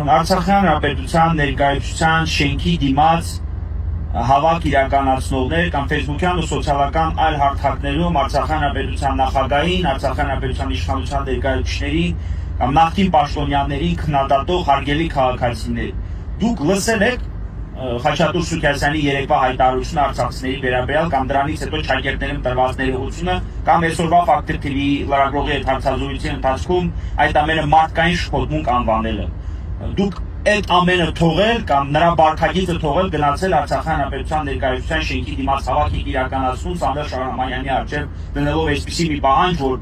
Արցախյան հանրապետության ներկայացության շենքի դիմաց հավաք իրականացնողներ կամ ֆեյսբուքյան ու սոցիալական այլ հարթակներում Արցախյան հանրապետության նախագահին, Արցախյան հանրապետության իշխանության ներկայացուցիչներին կամ նախկին պաշտոնյաներին քննադատող հարգելի քաղաքացիներ, դուք լսել եք Խաչատուր Սուքիասյանի երեկվա հայտարարությունը արցախցիների վերաբերյալ կամ դրանից հետո ճակերտներում տրված ներողությունը կամ այսօրվա Ֆակտոր TV լրագրողի հետ հարցազրույցի ընթացքում այդ ամենը մարդկային շփոթմունք անվանելը։ Դուք այդ ամենը թողել կամ նրա բարքագիծը թողել գնացել Արցախյան հանրապետության ներկայացության շենքի դիմաց հավաք եք իրականացնում Սամվել Շահրամանյանի առջև դնելով այսպիսի մի պահանջ, որ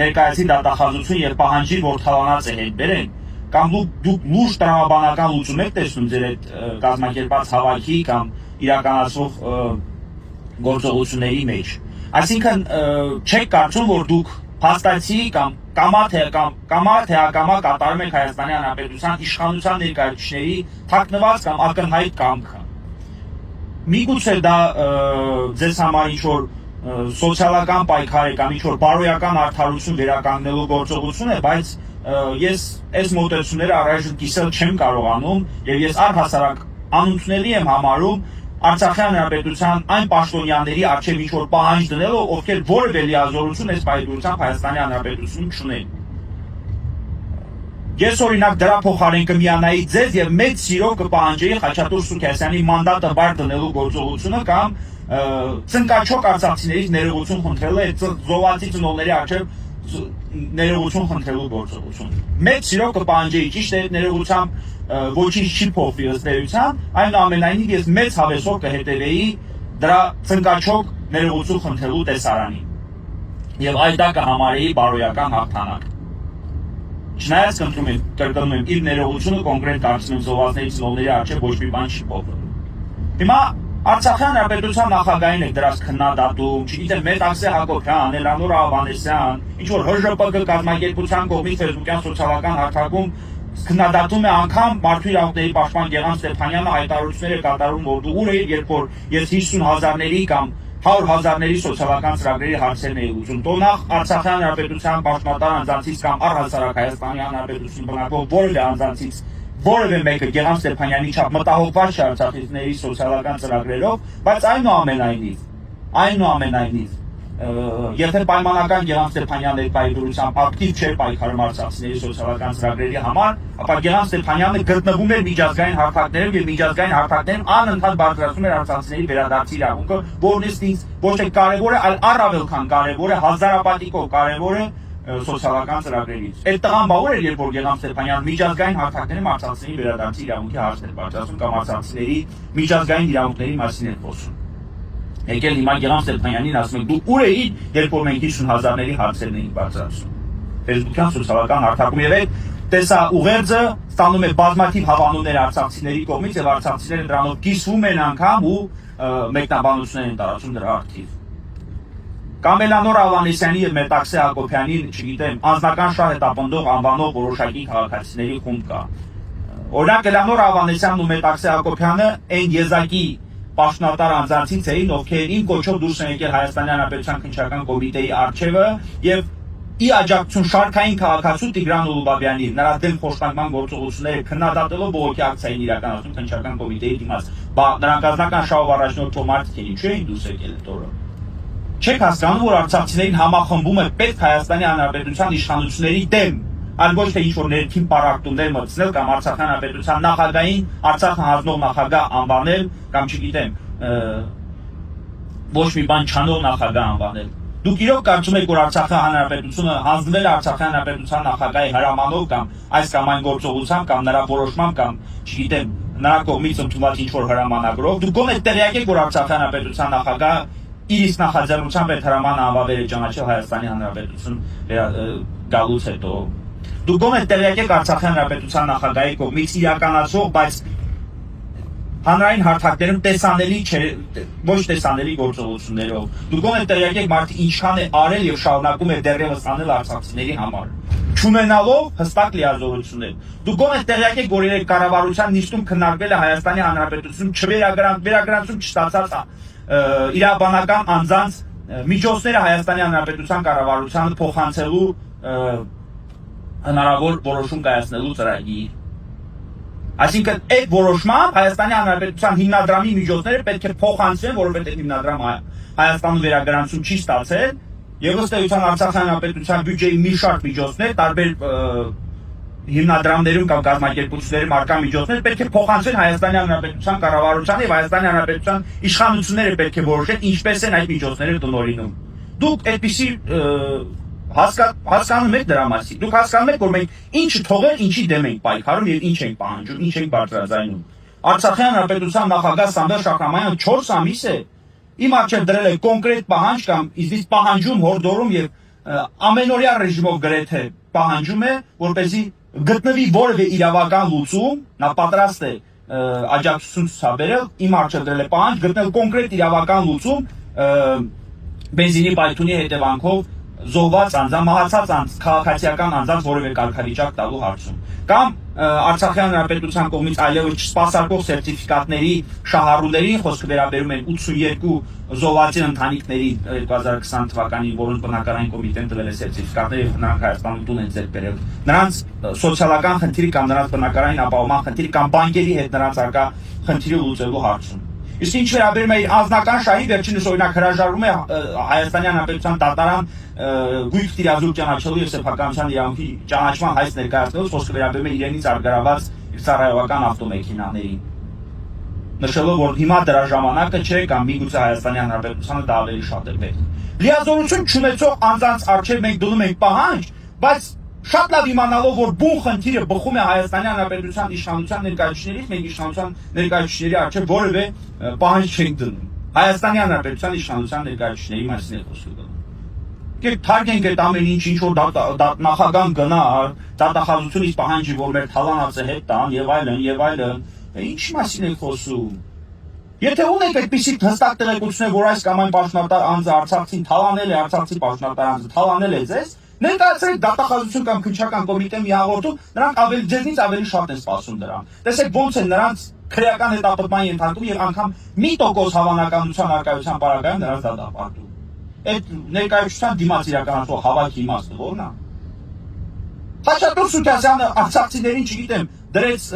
ներկայացի դատախազություն եւ պահանջի, որ թալանած է հետ բերեն, կամ դուք լուրջ տրամաբանական լուծում եք տեսնում ձեր այդ կազմակերպած հավաքի կամ իրականացվող գործողությունների մեջ։ Այսինքն չեք կարծում, որ դուք փաստացի կամ կամա թե ակամա կատարում եք Հայաստանի Հանրապետության իշխանության ներկայացուցիչների թաքնված կամ ակնհայտ կամքը։ Միգուցե դա ձեզ համար ինչ-որ սոցիալական պայքար է կամ ինչ-որ բարոյական արդարություն վերականգնելու գործողություն է, բայց ես այս մոտեցումները առայժմ կիսել չեմ կարողանում եւ ես առհասարակ անընդունելի եմ համարում Արցախյան հանրապետության այն պաշտոնյաների առջև ինչ-որ պահանջ դնելով, ովքեր որևէ լիազորություն այս պայքարությամբ Հայաստանի Հանրապետությունում չունեն։ Ես օրինակ դրա փոխարեն կմիանայի ձեզ եւ մեծ սիրո կպահանջեի Խաչատուր Սուքիասյանի մանդատը բար դնելու գործողությունը կամ ծնկաչոք արցախցիներից ներողություն խնդրելը այդ զոհվածի ծնողների առջև ներողություն խնդրելու գործողություն։ Մեծ սիրո կպահանջեի ճիշտ է այդ ներողությամբ ոչինչ չի փոխվի ըստ էության, այնուամենայնիվ ես մեծ հավեսով կհետևեի դրա ծնկաչոք ներողություն խնդրելու տեսարանին։ Եվ այդ դա կհամարեի բարոյական հաղթանակ։ Չնայած կրկնում եմ, իր ներողությունը կոնկրետ կարծում եմ զոհվածների ծնողների առջև ոչ մի բան չի փոխվելու։ Հիմա Արցախյան հանրապետության նախագահին եք դրանց քննադատում, չգիտեմ, Մետաքսե Հակոբյան, Էլանուր Ավանեսյան, ինչ որ ՀԺՊԿ կազմակերպության կողմից ֆեյսբուքյան սոցիալական հարթակում քննադատում է անգամ Մարդու իրավունքների պաշտպան Գեղամ Ստեփանյանը հայտարարություններ է կատարում, որ դու ուր ես, երբ որ ես 50,000-ների կամ 100,000-ների սոցիալական ծրագրերի հարցերն էի ուզում։ Տոնախ Արցախյան հանրապետության պաշտոնատար անձանցից կամ առհասարակ Հայաստանի Հանրապետությունի բնակվող որևէ անձանցից որևէ մեկը Գեղամ Ստեփանյանի չափ մտահոգված չէ արցախցիների սոցիալական ծրագրերով, բայց այնուամենայնիվ եթե պայմանական Գեղամ Ստեփանյանը ներկայությամբ ակտիվ չէր պայքարում արցախցիների սոցիալական ծրագրերի համար, ապա Գեղամ Ստեփանյանը գտնվում էր միջազգային հարթակներում եւ միջազգային հարթակներում անընդհատ բարձրացնում էր արցախցիների վերադարձի իրավունքը, որն ինձ ոչ թե կարևոր է, այլ առավել քան կարևոր է, հազարապատիկով կարևոր է սոցիալական ծրագրերից։ Այդ տղան բաղուր էր, երբ որ Գեղամ Ստեփանյանը միջազգային հարթակներում արցախցիների վերադարձի իրավունքի հարցեր բարձրացում կամ արցախցիների միջազգային իրավունքների մասին էր խոսում։ Եկել հիմա Գեղամ Ստեփանյանին ասում եք դու ուր էիր, երբ որ մենք 50,000-ների հարցերն էինք բարձրացնում։ Facebook-յան սոցիալական հարթակում եւ այդ տեսա ուղերձը ստանում է բազմաթիվ հավանումներ արցախցիների կողմից եւ արցախցիները դրանով կիսվում են անգամ ու մեկնաբանություններ են տարածում դրա արդիվ։ Կամ Էլանուր Ավանեսյանի եւ Մետաքսե Հակոբյանի, չգիտեմ, անձնական շահ հետապնդող անվանող որոշակի քաղաքացիների խումբ կա։ Օրինակ Էլանուր Ավանեսյանն ու Մետաքսե Հակոբյանը այն եզակի պաշտոնատար անձանցից էին, ովքեր իմ կոչով դուրս են եկել Հայաստանի Հանրապետության քննչական կոմիտեի առջևը եւ ի աջակցություն շարքային քաղաքացու Տիգրան Ուլուբաբյանի նրա դեմ խոշտանգման գործողությունները քննադատելով բողոքի ակցիային իրականացնում քննչական կոմիտեի դիմաց։ Նրանք ազնական շահով առաջնորդող մարդիկ էին, ինչու էին դուրս եկել այդ օրը։ Չեք հասկանում, որ արցախցիներին համախմբում է պետք Հայաստանի Հանրապետության իշխանությունների դեմ, այլ ոչ թե ինչ-որ ներքին պարակտումներ մտցնել կամ Արցախյան հանրապետության նախագահին Արցախը հանձնող նախագահ անվանել կամ չգիտեմ ոչ մի բան չանող նախագահ անվանել։ Դուք իրոք կարծում եք, որ Արցախի հանրապետությունը հանձնվել է Արցախի հանրապետության նախագահի հրամանով կամ այս կամ այն գործողությամբ կամ նրա որոշմամբ կամ չգիտեմ նրա կողմից ընդունված ինչ-որ հրամանագրով։ Դուք գոնե տեղյակ եք, որ Արցախի հանրապետության նախագահը իր իսկ նախաձեռնությամբ այդ հրամանը անվավել է ճանաչել Հայաստանի Հանրապետություն գալուց հետո։ Դուք գոնե տեղյակ եք Արցախի հանրապետության նախագահի կողմից իրականացող, բայց հանրային հարթակներում տեսանելի չէ, ոչ տեսանելի գործողություններով։ Դուք գոնե տեղյակ եք մարդը ինչքան է արել եւ շարունակում է դեռևս անել արցախցիների համար, չունենալով հստակ լիազորություններ։ Դուք գոնե տեղյակ եք, որ երեք կառավարության նիստում քննարկվել է Հայաստանի Հանրապետություն չվերագրանցում չստացած իրավաբանական անձանց միջոցները Հայաստանի Հանրապետության կառավարությանը փոխանցելու հնարավոր որոշում կայացնելու ծրագիր։ Այսինքն այդ որոշմամբ Հայաստանի Հանրապետության հիմնադրամի միջոցները պետք է փոխանցվեն, որովհետև հիմնադրամը Հայաստանում վերագրանցում չի ստացել, եւ ըստ էության Արցախի Հանրապետության բյուջեի մի շարք միջոցներ տարբեր հիմնադրամներում կամ կազմակերպությունների մարկա միջոցներ պետք է փոխանցվեն Հայաստանի Հանրապետության կառավարությանը եւ Հայաստանի Հանրապետության իշխանությունները պետք է որոշեն ինչպես են այդ միջոցները տնօրինում։ Դուք այդպիսի հասկանում եք դրա մասին։ Դուք հասկանում եք, որ մենք ինչ թողել, ինչի դեմ ենք պայքարում եւ ինչ ենք պահանջում, ինչ ենք բարձրաձայնում։ Արցախի Հանրապետության նախագահ Սամվել Շահրամանյանը 4 ամիս է իմ առջև դրել է կոնկրետ պահանջ կամ իզից պահանջում, հորդորում եւ ամենօրյա ռեժիմով գրեթե պահանջում է, որպեսզի գտնվի որևէ իրավական լուծում, նա պատրաստ է աջակցություն ցուցաբերել, իմ առջև դրել է պահանջ գտնել կոնկրետ իրավական լուծում բենզինի պայթյունի հետևանքով զոհված անձանց, մահացած քաղաքացիական անձանց որևէ կարգավիճակ տալու հարցում։ Կամ Արցախի Հանրապետության կողմից այլևս չսպասարկող սերտիֆիկատների շահառուներին, խոսքը վերաբերում են 82 զոհվածի ընտանիքների 2020 թվականին, որոնց բնակարային կոմիտեն տվել է սերտիֆիկատներ եւ նրանք Հայաստանում տուն են ձեռք բերել։ Նրանց սոցիալական խնդիրի կամ նրանց բնակարային ապահովման խնդիրի կամ բանկերի հետ նրանց արկա խնդիրը լուծելու հարցում։ Իսկ ինչ վերաբերում է անձնական շահին, վերջինս օրինակ հրաժարվում է Հայաստանի Հանրապետության դատարան գույք տիրազուրկ ճանաչելու եւ սեփականության իրավունքի ճանաչման հայց ներկայացնելու, խոսքը վերաբերում է իրենից արգարաված ծառայողական ավտոմեքենաներին։ Նշելով, որ հիմա դրա ժամանակը չէ կամ միգուցե Հայաստանի Հանրապետությանը դա ավելի շատ է պետք։ Լիազորություն չունեցող անձանց առջև մենք դնում ենք պահանջ, բայց շատ լավ իմանալով, որ բուն խնդիրը բխում է Հայաստանի Հանրապետության իշխանության ներկայացուցիչներից, մենք իշխանության ներկայացուցիչների առջև որևէ պահանջ չենք դնում։ Հայաստանի Հանրապետության իշխանության ներկայացուցիչների մասին է խոսքը գնում։ Եվ թարգենք այդ ամեն ինչ որ նախագահան գնա, դատախազությունից պահանջի, որ մեր թալանացը հետ տան եւ այլն, ինչ մասին եք խոսում։ Եթե ունեք այդպիսի հստակ տեղեկություններ, որ այս կամ այն պաշտոնատար անձը Արցախցին թալանել է, Արցախցի պաշտոնատար անձը թալանել է ձեզ, ներկայացրեք դատախազություն կամ քննչական կոմիտե մի հաղորդում, նրանք ավելի ձեզնից ավելի շատ են սպասում դրան։ Տեսեք ոնց են նրանց քրեական հետապնդման ենթարկում եւ անգամ 1% հավանականության արկայության պարագայում նրանց դատապարտում։ Այդ ներկայացության դիմաց իրականացող հավաքի իմաստը ո՞րն է։ Խաչատուր Սուքասյանը արցախցիներին, չգիտեմ, դրեց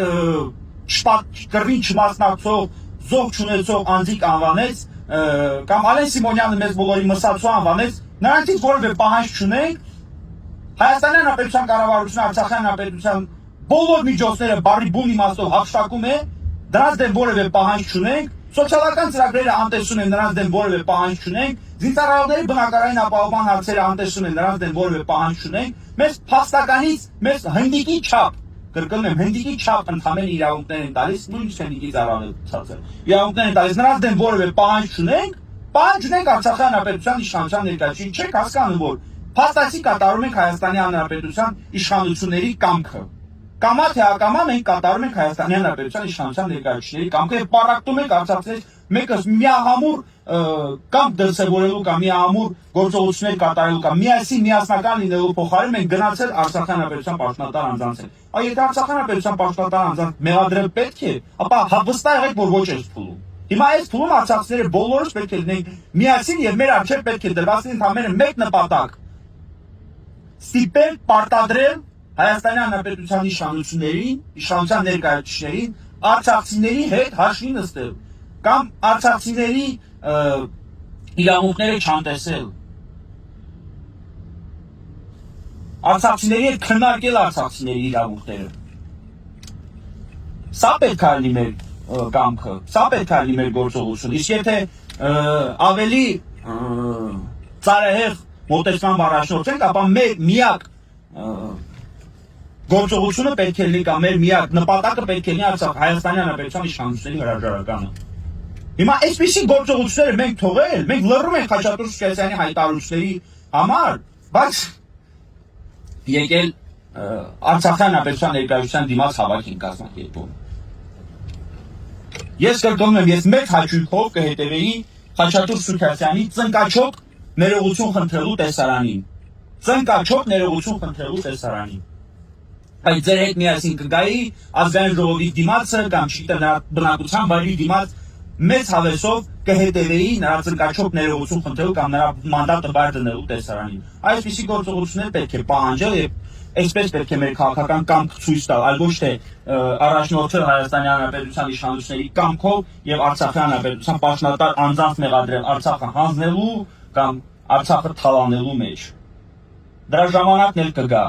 կռվին չմասնակցող, զոհ չունեցող անձիկ անվանեց, կամ Ալեն Սիմոնյանը մեզ բոլորի մսացու անվանեց, նրանցից որևէ պահանջ չունենք, Հայաստանի Հանրապետության կառավարությունը Արցախի Հանրապետության բոլոր միջոցները բարի բուն իմաստով հափշտակում է, դրանց դեմ որևէ պահանջ չունենք, սոցիալական ծրագրերը անտեսում են, նրանց դեմ որևէ պահանջ չունենք, զինծառայողների բնակարային ապահովման հարցերը անտեսում են, նրանց դեմ որևէ պահանջ չունենք, մեզ փաստականից մեզ հնդիկի չափ, կրկնում եմ, հնդիկի չափ ընդհանրեն իրավունքներ են տալիս, նույնիսկ հնդիկի ծառայողներ ցածր։ Իրավունքներ են տալիս, նրանց դեմ որևէ պահանջ չունենք, պահանջ ունենք Արցախի Հանրապետության իշխանության ներկայացուցիչ, չեք հասկանում, որ փաստացի կատարում ենք Հայաստանի Հանրապետության իշխանությունների կամքը։ Կամա թե ակամա մենք կատարում ենք Հայաստանի Հանրապետության իշխանության ներկայացուցիչների կամքը եւ պարակտում ենք արցախցիներից մեկը միահամուր կամ դրսևորելու կամ միահամուր գործողություններ կատարելու կամ միասնական լինելու փոխարեն մենք գնացել Արցախի Հանրապետության պաշտոնատար անձանց հետ։ Եթե Արցախի Հանրապետության պաշտոնատար անձանց մեղադրել պետք է, ապա վստահ եղեք, որ ոչ էս փուլում։ Հիմա այս փուլում արցախցիները բոլորս պետք է լինենք միասին եւ մեր առջեւ պետք է դրված լինի ընդհանրապես մեկ նպատակ՝ ստիպել, պարտադրել Հայաստանի Հանրապետության իշխանություններին, իշխանության ներկայացուցիչներին արցախցիների հետ հաշվի նստել կամ արցախցիների իրավունքները չանտեսել, արցախցիների հետ քննարկել արցախցիների իրավունքները։ Սա պետք է լինի մեր կամքը, սա պետք է լինի մեր գործողությունը։ Իսկ եթե ավելի ծայրահեղ մոտեցման առաջնորդենք, ապա մեր միակ գործողությունը պետք է լինի կամ մեր միակ նպատակը պետք է լինի Հայաստանի Հանրապետության իշխանությունների հրաժարականը։ Հիմա այսպիսի գործողությունները մենք թողել, մենք լռում ենք Խաչատուր Սուքասյանի հայտարարությունների համար, բայց եկել Արցախի Հանրապետության ներկայացության դիմաց հավաք են կազմակերպում։ Ես կրկնում եմ, ես մեծ հաճույքով կհետևեի Խաչատուր Սուքասյանի ծնկաչոք ներողություն խնդրելու տեսարանին։ Ծնկաչոք ներողություն խնդրելու տեսարանին։ Այդ ձեր հետ միասին կգայի ազգային ժողովի դիմացը կամ չգիտեմ նրա բնակության վայրի դիմաց մեծ հավեսով կհետևեի նրա ծնկաչոք ներողություն խնդրելու կամ նրա մանդատը բար դնելու տեսարանին։ Այսպիսի գործողություններ պետք է պահանջել եւ Այսպես պետք է մեր քաղաքական կամք ցույց տալ, այլ ոչ թե առաջնորդել Հայաստանի Հանրապետության իշխանությունների կամքով եւ Արցախի Հանրապետության պաշտոնատար անձանց մեղադրել Արցախը հանձնելու կամ Արցախը թալանելու մեջ։ Դրա ժամանակն էլ կգա,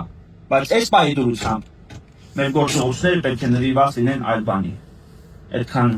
բայց այս պահի դրությամբ մեր գործողությունները պետք է նվիրված լինեն այլ բանի։ Այդքան